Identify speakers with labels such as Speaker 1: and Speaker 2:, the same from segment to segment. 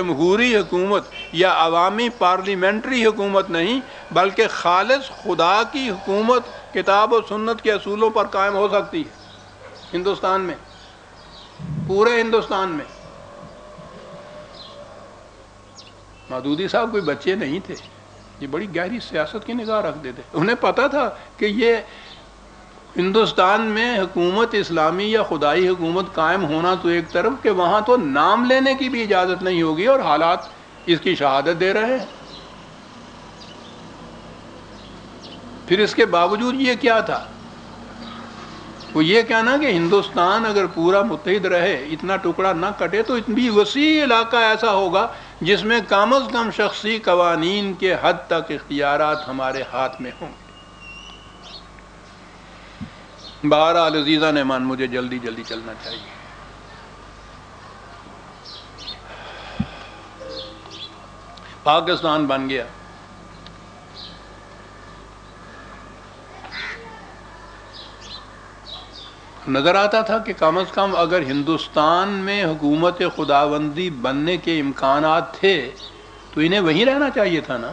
Speaker 1: جمہوری حکومت یا عوامی پارلیمنٹری حکومت نہیں، بلکہ خالص خدا کی حکومت کتاب و سنت کے اصولوں پر قائم ہو سکتی ہے ہندوستان میں، پورے ہندوستان میں۔ مودودی صاحب کوئی بچے نہیں تھے، یہ بڑی گہری سیاست کی نگاہ رکھتے تھے، انہیں پتہ تھا کہ یہ ہندوستان میں حکومت اسلامی یا خدائی حکومت قائم ہونا تو ایک طرف، کہ وہاں تو نام لینے کی بھی اجازت نہیں ہوگی، اور حالات اس کی شہادت دے رہے ہیں۔ پھر اس کے باوجود یہ کیا تھا، وہ یہ کہنا کہ ہندوستان اگر پورا متحد رہے، اتنا ٹکڑا نہ کٹے، تو اتنی وسیع علاقہ ایسا ہوگا جس میں کم از کم شخصی قوانین کے حد تک اختیارات ہمارے ہاتھ میں ہوں گے۔ بہرحال عزیزان امان، مجھے جلدی چلنا چاہیے۔ پاکستان بن گیا، نظر آتا تھا کہ کم از کم اگر ہندوستان میں حکومت خداوندی بننے کے امکانات تھے تو انہیں وہیں رہنا چاہیے تھا نا۔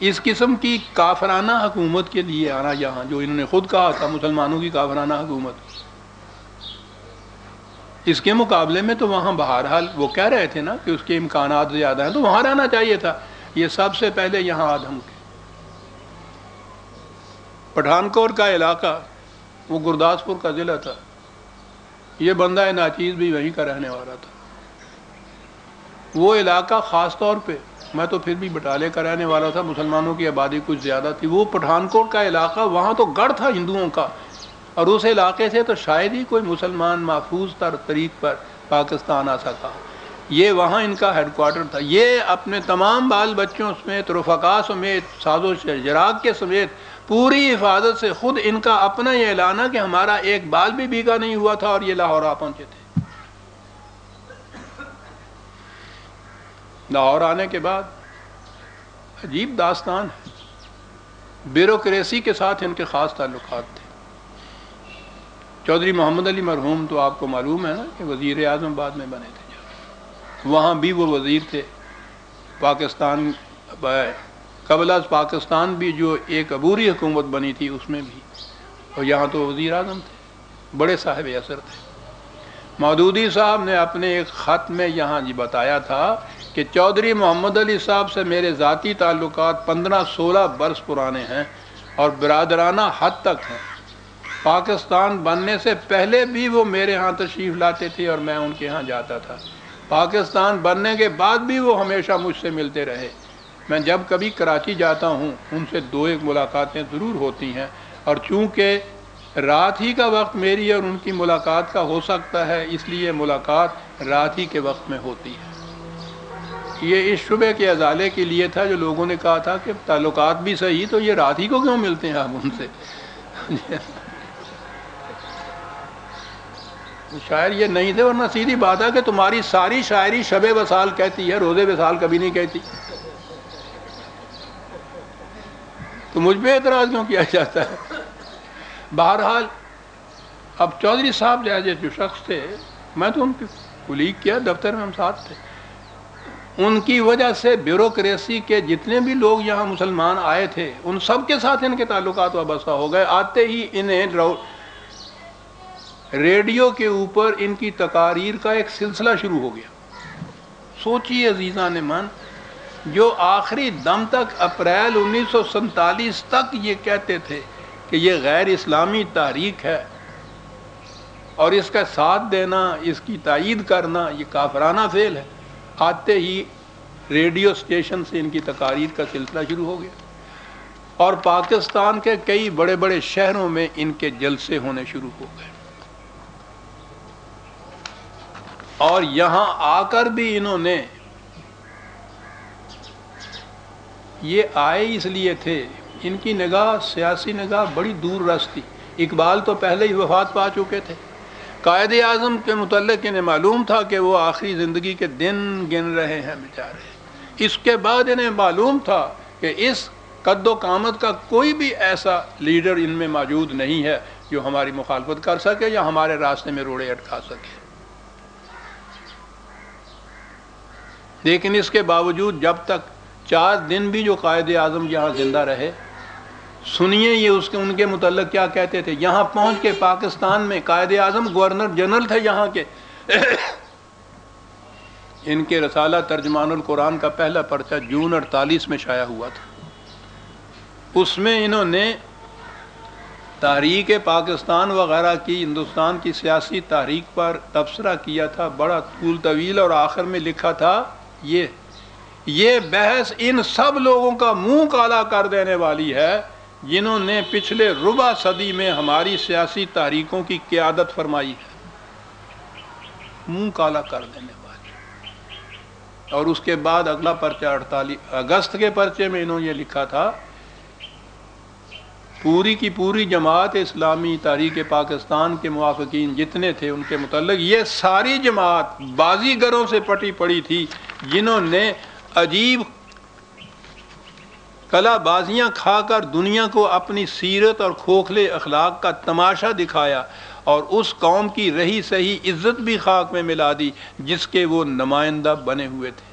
Speaker 1: اس قسم کی کافرانہ حکومت کے لیے آنا یہاں، جو انہوں نے خود کہا تھا مسلمانوں کی کافرانہ حکومت، اس کے مقابلے میں تو وہاں بہرحال وہ کہہ رہے تھے نا کہ اس کے امکانات زیادہ ہیں، تو وہاں رہنا چاہیے تھا۔ یہ سب سے پہلے یہاں آدم کے پٹھان کوٹ کا علاقہ، وہ گرداسپور کا ضلع تھا، یہ بندہ ناچیز بھی وہیں کا رہنے والا تھا۔ وہ علاقہ خاص طور پہ، میں تو پھر بھی بٹالے کا رہنے والا تھا، مسلمانوں کی آبادی کچھ زیادہ تھی، وہ پٹھان کوٹ کا علاقہ وہاں تو گڑھ تھا ہندوؤں کا، اور اس علاقے سے تو شاید ہی کوئی مسلمان محفوظ تر طریق پر پاکستان آ سکا۔ یہ وہاں ان کا ہیڈ کوارٹر تھا۔ یہ اپنے تمام بال بچوں سمیت، رفقا سمیت، ساز و شراگ کے سمیت پوری حفاظت سے، خود ان کا اپنا یہ اعلان ہے کہ ہمارا ایک بال بھی بیگا نہیں ہوا تھا، اور یہ لاہور آ پہنچے تھے۔ لاہور آنے کے بعد عجیب داستان ہے، بیوروکریسی کے ساتھ ان کے خاص تعلقات تھے۔ چودھری محمد علی مرحوم تو آپ کو معلوم ہے نا کہ وزیر اعظم بعد میں بنے تھے، وہاں بھی وہ وزیر تھے۔ پاکستان قبل از پاکستان بھی جو ایک عبوری حکومت بنی تھی اس میں بھی، اور یہاں تو وزیر اعظم تھے، بڑے صاحب اثر تھے۔ مودودی صاحب نے اپنے ایک خط میں یہاں بتایا تھا کہ چودھری محمد علی صاحب سے میرے ذاتی تعلقات 15-16 برس پرانے ہیں اور برادرانہ حد تک ہیں۔ پاکستان بننے سے پہلے بھی وہ میرے ہاں تشریف لاتے تھے اور میں ان کے ہاں جاتا تھا۔ پاکستان بننے کے بعد بھی وہ ہمیشہ مجھ سے ملتے رہے۔ میں جب کبھی کراچی جاتا ہوں ان سے 2-1 ملاقاتیں ضرور ہوتی ہیں، اور چونکہ رات ہی کا وقت میری اور ان کی ملاقات کا ہو سکتا ہے، اس لیے ملاقات رات ہی کے وقت میں ہوتی ہے۔ یہ اس شبے کے ازالے کے لیے تھا جو لوگوں نے کہا تھا کہ تعلقات بھی صحیح، تو یہ رات ہی کو کیوں ملتے ہیں آپ ان سے؟ شاعر یہ نہیں تھے، ورنہ سیدھی بات ہے کہ تمہاری ساری شاعری شب وصال کہتی ہے، روزے وصال کبھی نہیں کہتی، تو مجھ پہ اعتراض کیوں کیا جاتا ہے؟ بہرحال اب چودھری صاحب جیسے جو شخص تھے، میں تو ان کی کلیگ کیا، دفتر میں ہم ساتھ تھے، ان کی وجہ سے بیوروکریسی کے جتنے بھی لوگ یہاں مسلمان آئے تھے ان سب کے ساتھ ان کے تعلقات وابستہ ہو گئے۔ آتے ہی انہیں ریڈیو کے اوپر ان کی تقاریر کا ایک سلسلہ شروع ہو گیا۔ سوچیے عزیزان من، جو آخری دم تک اپریل 1947 تک یہ کہتے تھے کہ یہ غیر اسلامی تحریک ہے اور اس کا ساتھ دینا، اس کی تائید کرنا یہ کافرانہ فعل ہے، آتے ہی ریڈیو اسٹیشن سے ان کی تقاریر کا سلسلہ شروع ہو گیا، اور پاکستان کے کئی بڑے بڑے شہروں میں ان کے جلسے ہونے شروع ہو گئے، اور یہاں آ کر بھی انہوں نے، یہ آئے اس لیے تھے، ان کی نگاہ، سیاسی نگاہ بڑی دور رس تھی۔ اقبال تو پہلے ہی وفات پا چکے تھے، قائد اعظم کے متعلق انہیں معلوم تھا کہ وہ آخری زندگی کے دن گن رہے ہیں بیچارے۔ اس کے بعد انہیں معلوم تھا کہ اس قد و قامت کا کوئی بھی ایسا لیڈر ان میں موجود نہیں ہے جو ہماری مخالفت کر سکے یا ہمارے راستے میں روڑے اٹکا سکے۔ لیکن اس کے باوجود جب تک 4 دن بھی جو قائد اعظم یہاں زندہ رہے، سنیے یہ ان کے متعلق کیا کہتے تھے۔ یہاں پہنچ کے پاکستان میں قائد اعظم گورنر جنرل تھے یہاں کے۔ ان کے رسالہ ترجمان القرآن کا پہلا پرچہ جون 48 میں شائع ہوا تھا۔ اس میں انہوں نے تحریک پاکستان وغیرہ کی، ہندوستان کی سیاسی تحریک پر تبصرہ کیا تھا، بڑا طول طویل، اور آخر میں لکھا تھا یہ بحث ان سب لوگوں کا منہ کالا کر دینے والی ہے جنہوں نے پچھلے ربع صدی میں ہماری سیاسی تحریکوں کی قیادت فرمائی ہے، منہ کالا کر دینے والی۔ اور اس کے بعد اگلا پرچہ 48 اگست کے پرچے میں انہوں نے یہ لکھا تھا، پوری کی پوری جماعت اسلامی تحریک پاکستان کے موافقین جتنے تھے ان کے متعلق یہ ساری جماعت بازیگروں سے پٹی پڑی تھی جنہوں نے عجیب کلا بازیاں کھا کر دنیا کو اپنی سیرت اور کھوکھلے اخلاق کا تماشا دکھایا، اور اس قوم کی رہی سہی عزت بھی خاک میں ملا دی جس کے وہ نمائندہ بنے ہوئے تھے۔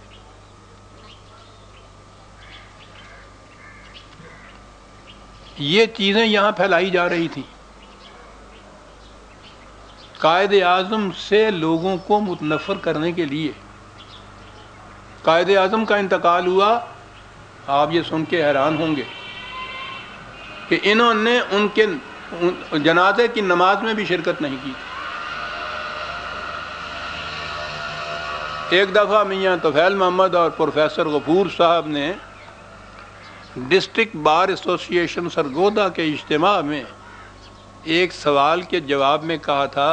Speaker 1: یہ چیزیں یہاں پھیلائی جا رہی تھیں۔ قائد اعظم سے لوگوں کو متنفر کرنے کے لیے قائد اعظم کا انتقال ہوا۔ آپ یہ سن کے حیران ہوں گے کہ انہوں نے ان کے جنازے کی نماز میں بھی شرکت نہیں کی۔ ایک دفعہ میاں طفیل محمد اور پروفیسر غفور صاحب نے ڈسٹرکٹ بار ایسوسی ایشن سرگودا کے اجتماع میں ایک سوال کے جواب میں کہا تھا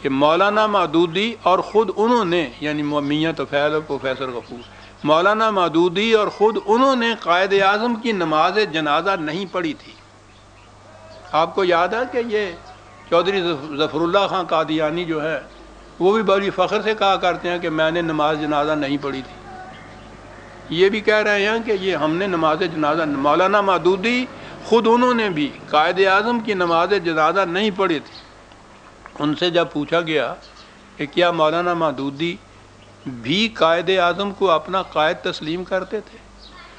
Speaker 1: کہ مولانا مودودی اور خود انہوں نے، یعنی میاں طفیل اور پروفیسر غفور، مولانا مودودی اور خود انہوں نے قائد اعظم کی نماز جنازہ نہیں پڑھی تھی۔ آپ کو یاد ہے کہ یہ چودھری ظفر اللہ خان قادیانی جو ہے وہ بھی بڑی فخر سے کہا کرتے ہیں کہ میں نے نماز جنازہ نہیں پڑھی تھی۔ یہ بھی کہہ رہے ہیں کہ یہ ہم نے نماز جنازہ، مولانا مودودی خود انہوں نے بھی قائد اعظم کی نماز جنازہ نہیں پڑھی تھی۔ ان سے جب پوچھا گیا کہ کیا مولانا مودودی بھی قائد اعظم کو اپنا قائد تسلیم کرتے تھے،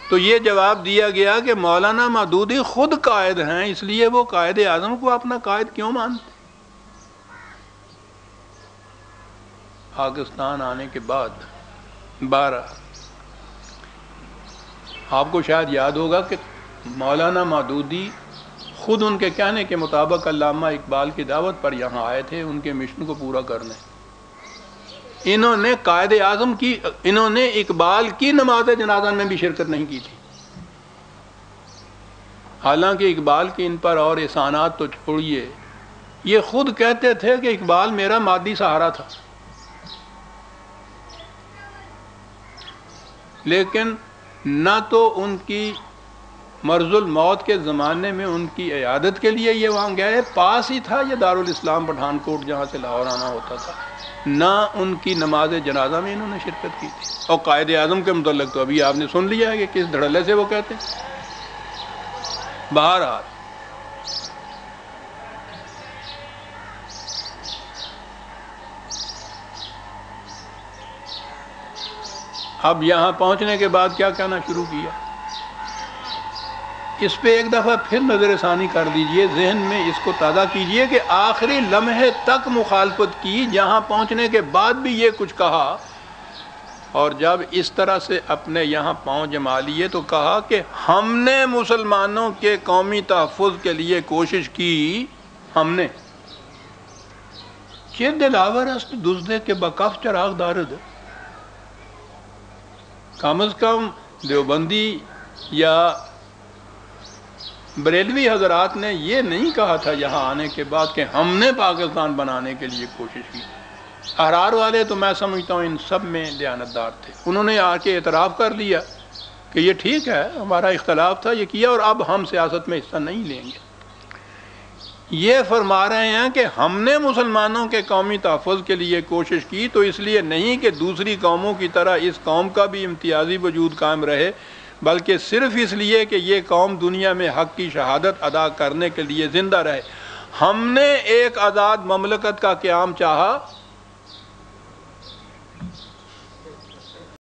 Speaker 1: تو یہ جواب دیا گیا کہ مولانا مودودی خود قائد ہیں، اس لیے وہ قائد اعظم کو اپنا قائد کیوں مانتے۔ پاکستان آنے کے بعد 12 آپ کو شاید یاد ہوگا کہ مولانا مودودی خود ان کے کہنے کے مطابق علامہ اقبال کی دعوت پر یہاں آئے تھے ان کے مشن کو پورا کرنے۔ انہوں نے قائد اعظم کی، انہوں نے اقبال کی نماز جنازہ میں بھی شرکت نہیں کی تھی، حالانکہ اقبال کے ان پر اور احسانات تو چھوڑیے، یہ خود کہتے تھے کہ اقبال میرا مادی سہارا تھا، لیکن نہ تو ان کی مرض الموت کے زمانے میں ان کی عیادت کے لیے یہ وہاں گئے، پاس ہی تھا یہ دارالاسلام پٹھان کوٹ جہاں سے لاہور آنا ہوتا تھا، نہ ان کی نماز جنازہ میں انہوں نے شرکت کی تھی۔ اور قائد اعظم کے متعلق تو ابھی آپ نے سن لیا ہے کہ کس دھڑلے سے وہ کہتے ہیں۔ بہرحال اب یہاں پہنچنے کے بعد کیا کہنا شروع کیا، اس پہ ایک دفعہ پھر نظر ثانی کر دیجئے، ذہن میں اس کو تازہ کیجئے کہ آخری لمحے تک مخالفت کی، جہاں پہنچنے کے بعد بھی یہ کچھ کہا، اور جب اس طرح سے اپنے یہاں پاؤں جما لیے تو کہا کہ ہم نے مسلمانوں کے قومی تحفظ کے لیے کوشش کی، ہم نے چہ دلاور است دزدے کے بکف چراغ دارد، کم از کم دیوبندی یا بریلوی حضرات نے یہ نہیں کہا تھا یہاں آنے کے بعد کہ ہم نے پاکستان بنانے کے لیے کوشش کی۔ احرار والے تو میں سمجھتا ہوں ان سب میں دیانتدار تھے، انہوں نے آ کے اعتراف کر لیا کہ یہ ٹھیک ہے، ہمارا اختلاف تھا، یہ کیا، اور اب ہم سیاست میں حصہ نہیں لیں گے۔ یہ فرما رہے ہیں کہ ہم نے مسلمانوں کے قومی تحفظ کے لیے کوشش کی، تو اس لیے نہیں کہ دوسری قوموں کی طرح اس قوم کا بھی امتیازی وجود قائم رہے، بلکہ صرف اس لیے کہ یہ قوم دنیا میں حق کی شہادت ادا کرنے کے لیے زندہ رہے۔ ہم نے ایک آزاد مملکت کا قیام چاہا،